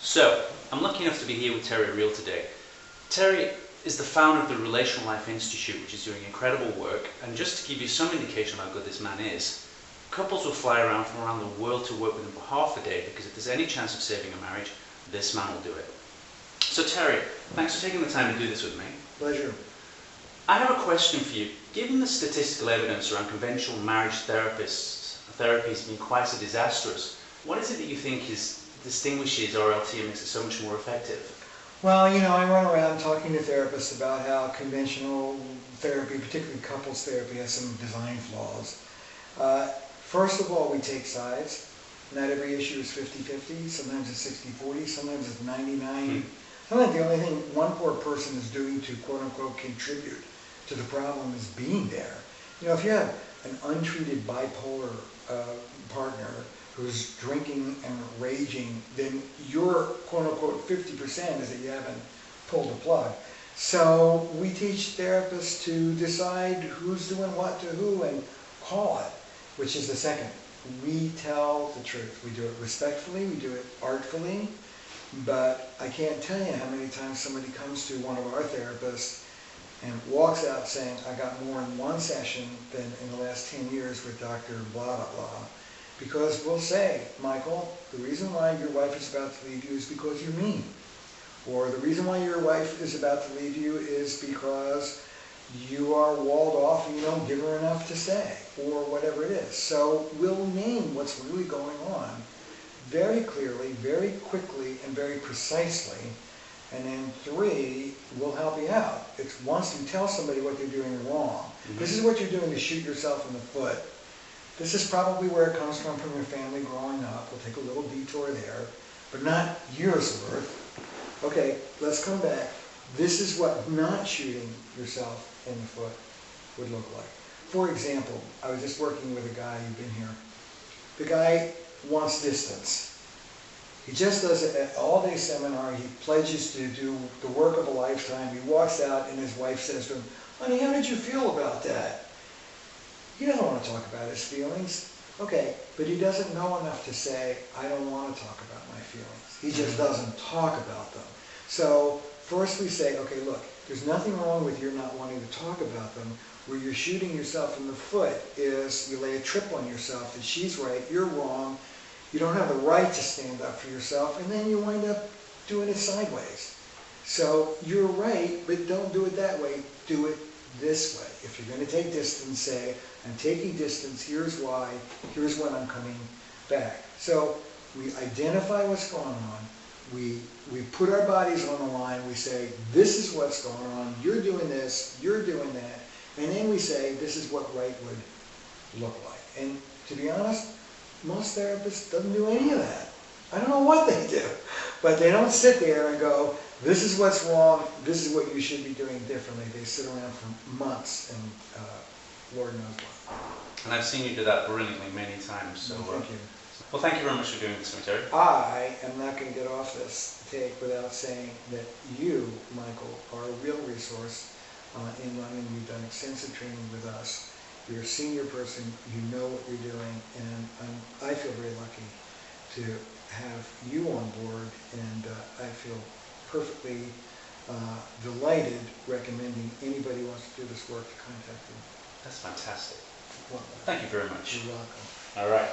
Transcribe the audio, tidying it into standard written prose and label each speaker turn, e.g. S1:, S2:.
S1: So, I'm lucky enough to be here with Terry Reel today. Terry is the founder of the Relational Life Institute, which is doing incredible work, and just to give you some indication of how good this man is, couples will fly around from around the world to work with him for half a day, because if there's any chance of saving a marriage, this man will do it. So Terry, thanks for taking the time to do this with me.
S2: Pleasure.
S1: I have a question for you. Given the statistical evidence around conventional marriage therapies being quite so disastrous, what is it that you think distinguishes RLT and makes it so much more effective?
S2: Well, I run around talking to therapists about how conventional therapy, particularly couples therapy, has some design flaws. First of all, we take sides. Not every issue is 50-50. Sometimes it's 60-40. Sometimes it's 99. Sometimes the only thing one poor person is doing to quote-unquote contribute to the problem is being there. If you have an untreated bipolar partner who's drinking and raging, then your quote-unquote 50% is that you haven't pulled the plug. So we teach therapists to decide who's doing what to who and call it, which is the second. We tell the truth. We do it respectfully, we do it artfully, but I can't tell you how many times somebody comes to one of our therapists and walks out saying, I got more in one session than in the last 10 years with Dr. blah, blah, blah. Because we'll say, Michael, the reason why your wife is about to leave you is because you're mean. Or the reason why your wife is about to leave you is because you are walled off and you don't give her enough to say, or whatever it is. So we'll name what's really going on very clearly, very quickly, and very precisely. And then three, we'll help you out. It's once you tell somebody what they're doing wrong, this is what you're doing to shoot yourself in the foot. This is probably where it comes from your family growing up. We'll take a little detour there, but not years worth. Okay, let's come back. This is what not shooting yourself in the foot would look like. For example, I was just working with a guy, you've been here. The guy wants distance. He just does an all-day seminar. He pledges to do the work of a lifetime. He walks out and his wife says to him, honey, how did you feel about that? He doesn't want to talk about his feelings. Okay, but he doesn't know enough to say, I don't want to talk about my feelings. He just doesn't talk about them. So first we say, okay, look, there's nothing wrong with your not wanting to talk about them. Where you're shooting yourself in the foot is you lay a trip on yourself that she's right, you're wrong, you don't have the right to stand up for yourself, and then you wind up doing it sideways. So you're right, but don't do it that way. Do it this way. If you're going to take distance, say, I'm taking distance, here's why, here's when I'm coming back. So we identify what's going on, we put our bodies on the line, we say, this is what's going on, you're doing this, you're doing that, and then we say, this is what right would look like. And to be honest, most therapists don't do any of that. I don't know what they do, but they don't sit there and go, this is what's wrong, this is what you should be doing differently. They sit around for months and Lord knows what.
S1: And I've seen you do that brilliantly many times. So,
S2: thank you.
S1: Well, thank you very much for doing this, Terry.
S2: I am not going to get off this take without saying that you, Michael, are a real resource in running. You've done extensive training with us. You're a senior person. You know what you're doing, and I feel very lucky to have you on board, and I feel perfectly delighted recommending anybody who wants to do this work to contact you.
S1: That's fantastic.
S2: Well,
S1: thank you very much.
S2: You're welcome.
S1: All right.